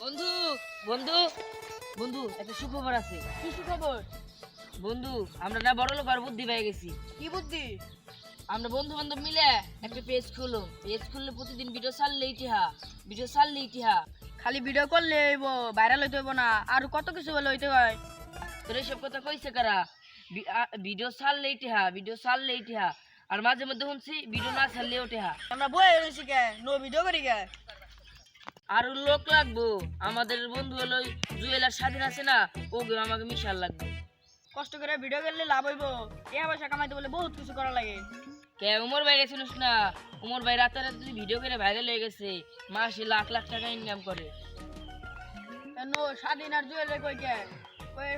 বন্ধু বন্ধু বন্ধু একটা সুখবর আছে। কি সুখবর? বন্ধু আমরা না বড় লোক আর বুদ্ধি পেয়ে গেছি। কি বুদ্ধি? আমরা বন্ধু বান্ধব মিলে একটা পেজ খুললাম। পেজ খুললে প্রতিদিন ভিডিও ছাড়লে ইতিহা খালি ভিডিও করলে হইব, ভাইরাল হইতে হইব না, আর কত কিছু বলে হইতে হয়। তোর এইসব কথা কইছে কারা? ভিডিও ছাড়লে ইতিহা আর মাঝে মধ্যে শুনছি ভিডিও না ছাড়লেও টেহা। আমরা বই রয়েছি কে, নো ভিডিও করি কে। আর লোক লাগবো। আমাদের বন্ধু হলো জুয়েলার স্বাধীন আছে না, ওকে আমাকে মিশাল লাগবে। কষ্ট করে ভিডিও করলে লাভ হইব। টাকা পয়সা কামাইতে বলে বহুত কিছু করা লাগে। কে উমর ভাই শুনিস না? উমর ভাই রাতে রাতে ভিডিও করে ভাইরাল হয়ে গেছে, মাসে লাখ লাখ টাকা ইনকাম করে। নো স্বাধীন আর জুয়েলারি কই কে, কই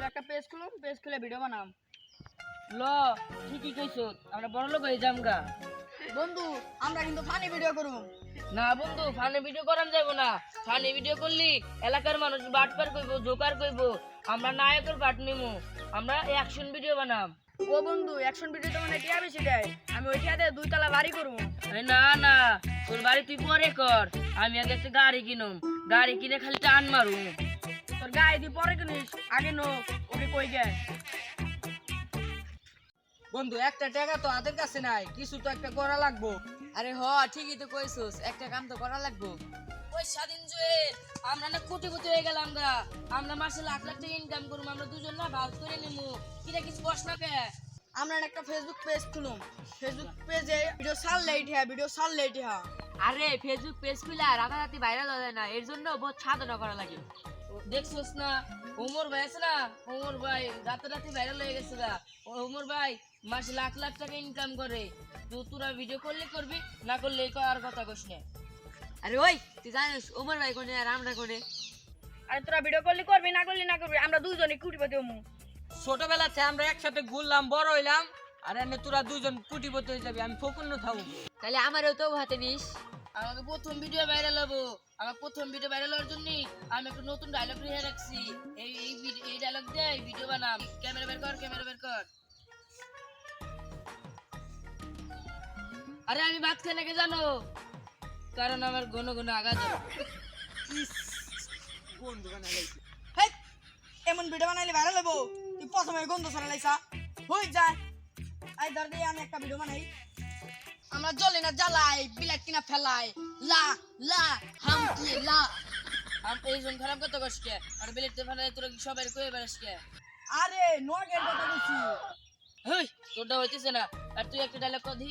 একটা পেজ খুলুম, পেজ খুলে ভিডিও বানাম। ল ঠিকই কইছো, আমরা বড় লোক হয়ে যামগা। বন্ধু আমরা কিন্তু ফানি ভিডিও করুম। না বন্ধু, ফানি ভিডিও করান যাবো না। ফানি ভিডিও করলি এলাকার মানুষ বাটপার কইবো, জোকার কইবো। আমরা নায়কের বাট নিমু, আমরা অ্যাকশন ভিডিও বানাম। ও বন্ধু, অ্যাকশন ভিডিও তো মানে টিয়া বেশি দেয়। আমি ওই টিয়াতে 2 তলা বাড়ি করুম। না না, তোর বাড়ি তুই পরে কর, আমি আগে একটা গাড়ি কিনুম। গাড়ি কিনে খালি টান মারুম। তোর গায়ে দি পরে কিনিস, আগে নো ওকে কই গে। বন্ধু একটা টাকা তো হাতের কাছে নাই, কিছু তো একটা করা লাগবো। আরে হ ঠিকই তো কইছস, একটা কাম তো করা লাগবো। ওই স্বাধীন জুয়েল, আমরা না কোটিপতি হয়ে গেলাম গা। আমরা মাসে লাখ লাখ টাকা ইনকাম করবো, আমরা দুজন না ভাগ করে নিমু। কিরা কিছু বস না কে? আমরা একটা ফেসবুক পেজ খুলুম। ফেসবুক পেজে ভিডিও ছাড়লে ইটিহা, ভিডিও ছাড়লে ইটিহা। আরে ফেসবুক পেজ খুলে রাতারাতি ভাইরাল হয়ে যায় না, এর জন্য বহুত সাধনা করা লাগে। দেখছস না ওমর ভাই আছে না, ওমর ভাই রাতারাতি ভাইরাল হয়ে গেছে গা। ওমর ভাই মাসে লাখ লাখ টাকা ইনকাম করে। তো তোরা ভিডিও করলে করবি, না করলে আর কথা কইস না। আরে ওই তুই জানিস ওমর ভাই কোনে আর আমরা কোনে? আরে তোরা ভিডিও করলে করবি, না করলে না করবি, আমরা দুজনই কুটিপতি হমু। ছোটবেলাতে আমরা একসাথে ঘুরলাম, বড় হইলাম, আর এনে তোরা দুজন কোটিপতি হয়ে যাবি, আমি ফকুন্ন থাকবো। তাহলে আমারও তো হাতে নিস। আমাকে প্রথম ভিডিও ভাইরাল হবো। আমার প্রথম ভিডিও ভাইরাল হওয়ার জন্য আমি একটা নতুন ডায়লগ লিখে রাখছি। এই ডায়লগ দিয়ে ভিডিও বানাম। ক্যামেরা বের কর। আরে আমি ভাত খাই নাকি জানো? কারণ আমার ঘন ঘন আগা যাবে। বন্ধু বানাইছি। হেই, এমন ভিডিও বানাইলে ভাইরাল হবো? তুই প্রথমে গন্ধ ছড়া লাইছা। হই যা, আই ধর দিয়ে আমি একটা ভিডিও বানাই। আমরা জ্বলে না জ্বালাই, বিলেট কিনা ফেলাই, লা লা হাম কি লা। এই জন খারাপ কথা কস কে? আর বিলেতে ফানাই তোরা কি সবাই কই বেরাস কে? আরে নগের কথা বলছি। হেই, তোরটা হইতেছে না। আর তুই একটা ডায়লগ কর দি।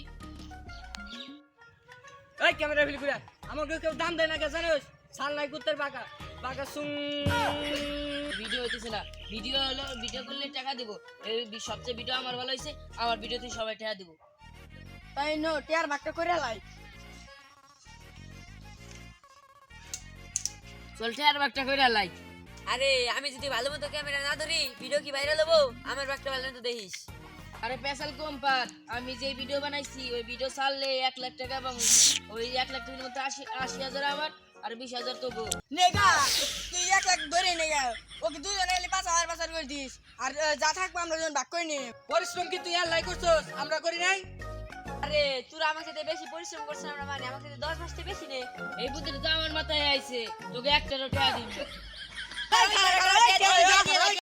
এই ক্যামেরা ফিল করে আমাকে কেউ দাম দেয় না কে জানোস? সাল নাই কুত্তের বাঁকা বাঁকা সুং। ভিডিও হইতেছে না। ভিডিও করলে টাকা দিব। এই সবচেয়ে ভিডিও আমার ভালো হইছে, আমার ভিডিওতে সবাই টাকা দিব। তাই নো টিয়ার ভাগটা করে লাই। চল টাকার বাগটা কইরা লাই। আরে আমি যদি ভালো মতো ক্যামেরা না ধরি ভিডিও কি ভাইরাল হবো? আমার বাকটা ভালো মতো দেখিস। আরে পেশাল কম পার, আমি যে ভিডিও বানাইছি ওই ভিডিও ছাড়লে 1 লাখ টাকা পাবো। ওই 1 লাখ টাকার মধ্যে 80,000 আমার আর 20,000 তো গো। নেগা তুই এক লাখ ধরে নেগা, ওকে দুজনে এলে 5,000 করে দিস, আর যা থাকবো আমরা দুজন ভাগ করে নি। পরিশ্রম কি তুই আর লাই করছস, আমরা করি নাই? আরে তোরা আমার সাথে বেশি পরিশ্রম করছিস, আমরা মানে আমার সাথে 10 মাসে বেশি নে। এই বুদ্ধিটা তো আমার মাথায় আইছে, তোকে একটারও টাকা দিন।